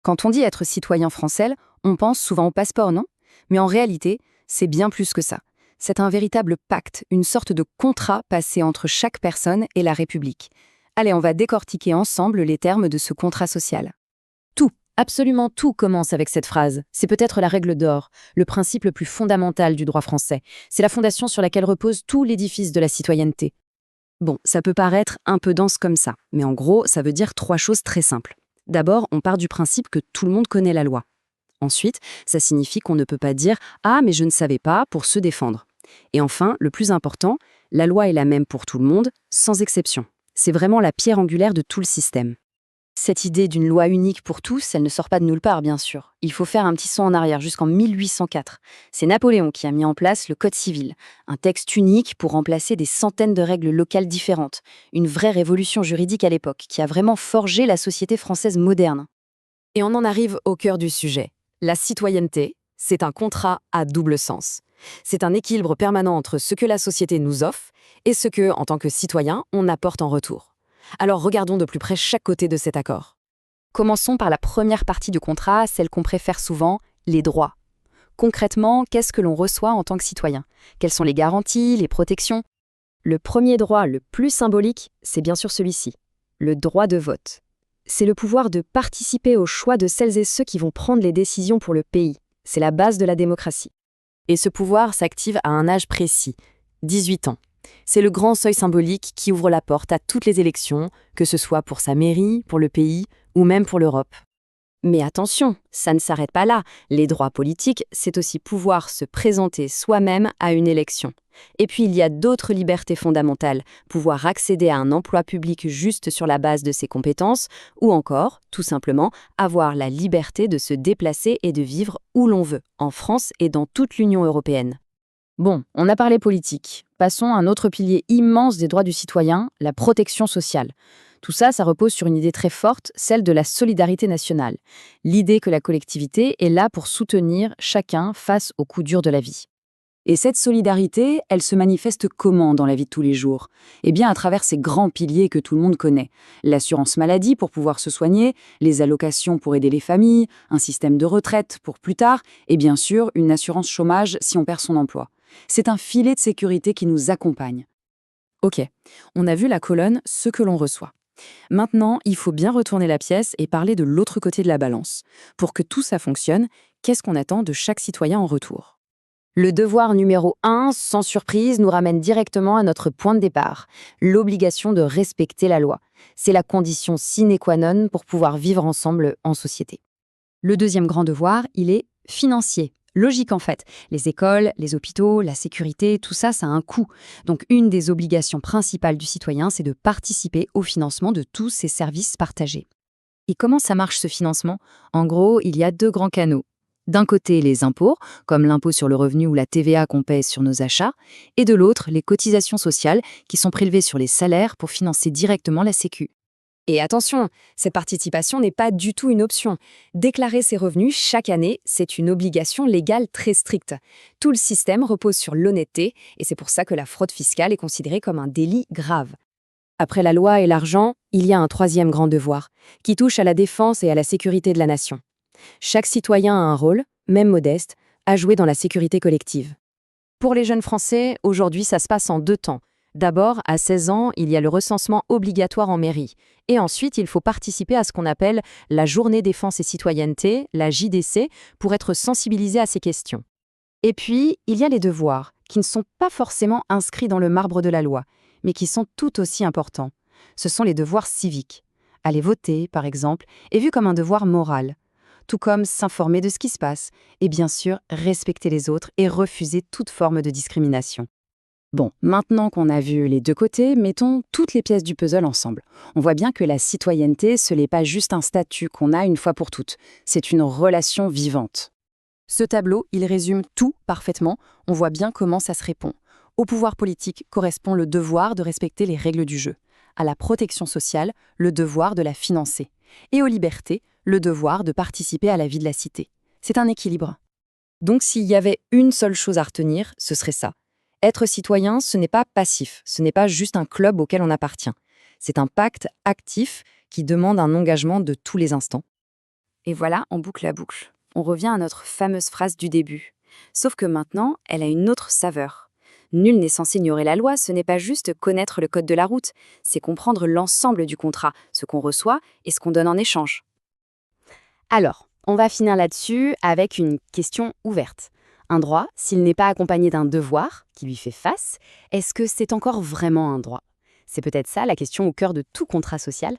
Quand on dit être citoyen français, on pense souvent au passeport, non? Mais en réalité, c'est bien plus que ça. C'est un véritable pacte, une sorte de contrat passé entre chaque personne et la République. Allez, on va décortiquer ensemble les termes de ce contrat social. Tout, absolument tout commence avec cette phrase. C'est peut-être la règle d'or, le principe le plus fondamental du droit français. C'est la fondation sur laquelle repose tout l'édifice de la citoyenneté. Bon, ça peut paraître un peu dense comme ça, mais en gros, ça veut dire trois choses très simples. D'abord, on part du principe que tout le monde connaît la loi. Ensuite, ça signifie qu'on ne peut pas dire « Ah, mais je ne savais pas » pour se défendre. Et enfin, le plus important, la loi est la même pour tout le monde, sans exception. C'est vraiment la pierre angulaire de tout le système. Cette idée d'une loi unique pour tous, elle ne sort pas de nulle part, bien sûr. Il faut faire un petit saut en arrière, jusqu'en 1804. C'est Napoléon qui a mis en place le Code civil, un texte unique pour remplacer des centaines de règles locales différentes. Une vraie révolution juridique à l'époque, qui a vraiment forgé la société française moderne. Et on en arrive au cœur du sujet. La citoyenneté, c'est un contrat à double sens. C'est un équilibre permanent entre ce que la société nous offre et ce que, en tant que citoyen, on apporte en retour. Alors regardons de plus près chaque côté de cet accord. Commençons par la première partie du contrat, celle qu'on préfère souvent, les droits. Concrètement, qu'est-ce que l'on reçoit en tant que citoyen? Quelles sont les garanties, les protections? Le premier droit, le plus symbolique, c'est bien sûr celui-ci, le droit de vote. C'est le pouvoir de participer au choix de celles et ceux qui vont prendre les décisions pour le pays. C'est la base de la démocratie. Et ce pouvoir s'active à un âge précis, 18 ans. C'est le grand seuil symbolique qui ouvre la porte à toutes les élections, que ce soit pour sa mairie, pour le pays ou même pour l'Europe. Mais attention, ça ne s'arrête pas là. Les droits politiques, c'est aussi pouvoir se présenter soi-même à une élection. Et puis il y a d'autres libertés fondamentales, pouvoir accéder à un emploi public juste sur la base de ses compétences, ou encore, tout simplement, avoir la liberté de se déplacer et de vivre où l'on veut, en France et dans toute l'Union européenne. Bon, on a parlé politique. Passons à un autre pilier immense des droits du citoyen, la protection sociale. Tout ça, ça repose sur une idée très forte, celle de la solidarité nationale. L'idée que la collectivité est là pour soutenir chacun face aux coups durs de la vie. Et cette solidarité, elle se manifeste comment dans la vie de tous les jours? Eh bien, à travers ces grands piliers que tout le monde connaît. L'assurance maladie pour pouvoir se soigner, les allocations pour aider les familles, un système de retraite pour plus tard, et bien sûr, une assurance chômage si on perd son emploi. C'est un filet de sécurité qui nous accompagne. Ok, on a vu la colonne « ce que l'on reçoit ». Maintenant, il faut bien retourner la pièce et parler de l'autre côté de la balance. Pour que tout ça fonctionne, qu'est-ce qu'on attend de chaque citoyen en retour? Le devoir numéro 1, sans surprise, nous ramène directement à notre point de départ, l'obligation de respecter la loi. C'est la condition sine qua non pour pouvoir vivre ensemble en société. Le deuxième grand devoir, il est financier. Logique en fait. Les écoles, les hôpitaux, la sécurité, tout ça, ça a un coût. Donc une des obligations principales du citoyen, c'est de participer au financement de tous ces services partagés. Et comment ça marche ce financement? En gros, il y a deux grands canaux. D'un côté, les impôts, comme l'impôt sur le revenu ou la TVA qu'on paie sur nos achats, et de l'autre, les cotisations sociales qui sont prélevées sur les salaires pour financer directement la Sécu. Et attention, cette participation n'est pas du tout une option. Déclarer ses revenus chaque année, c'est une obligation légale très stricte. Tout le système repose sur l'honnêteté et c'est pour ça que la fraude fiscale est considérée comme un délit grave. Après la loi et l'argent, il y a un troisième grand devoir, qui touche à la défense et à la sécurité de la nation. Chaque citoyen a un rôle, même modeste, à jouer dans la sécurité collective. Pour les jeunes Français, aujourd'hui, ça se passe en deux temps. D'abord, à 16 ans, il y a le recensement obligatoire en mairie. Et ensuite, il faut participer à ce qu'on appelle la Journée défense et citoyenneté, la JDC, pour être sensibilisé à ces questions. Et puis, il y a les devoirs, qui ne sont pas forcément inscrits dans le marbre de la loi, mais qui sont tout aussi importants. Ce sont les devoirs civiques. Aller voter, par exemple, est vu comme un devoir moral, tout comme s'informer de ce qui se passe, et bien sûr, respecter les autres et refuser toute forme de discrimination. Bon, maintenant qu'on a vu les deux côtés, mettons toutes les pièces du puzzle ensemble. On voit bien que la citoyenneté, ce n'est pas juste un statut qu'on a une fois pour toutes, c'est une relation vivante. Ce tableau, il résume tout parfaitement, on voit bien comment ça se répond. Au pouvoir politique correspond le devoir de respecter les règles du jeu. À la protection sociale, le devoir de la financer. Et aux libertés, le devoir de participer à la vie de la cité. C'est un équilibre. Donc s'il y avait une seule chose à retenir, ce serait ça. Être citoyen, ce n'est pas passif, ce n'est pas juste un club auquel on appartient. C'est un pacte actif qui demande un engagement de tous les instants. Et voilà, on boucle la boucle. On revient à notre fameuse phrase du début. Sauf que maintenant, elle a une autre saveur. Nul n'est censé ignorer la loi, ce n'est pas juste connaître le code de la route, c'est comprendre l'ensemble du contrat, ce qu'on reçoit et ce qu'on donne en échange. Alors, on va finir là-dessus avec une question ouverte. Un droit, s'il n'est pas accompagné d'un devoir qui lui fait face, est-ce que c'est encore vraiment un droit? C'est peut-être ça la question au cœur de tout contrat social.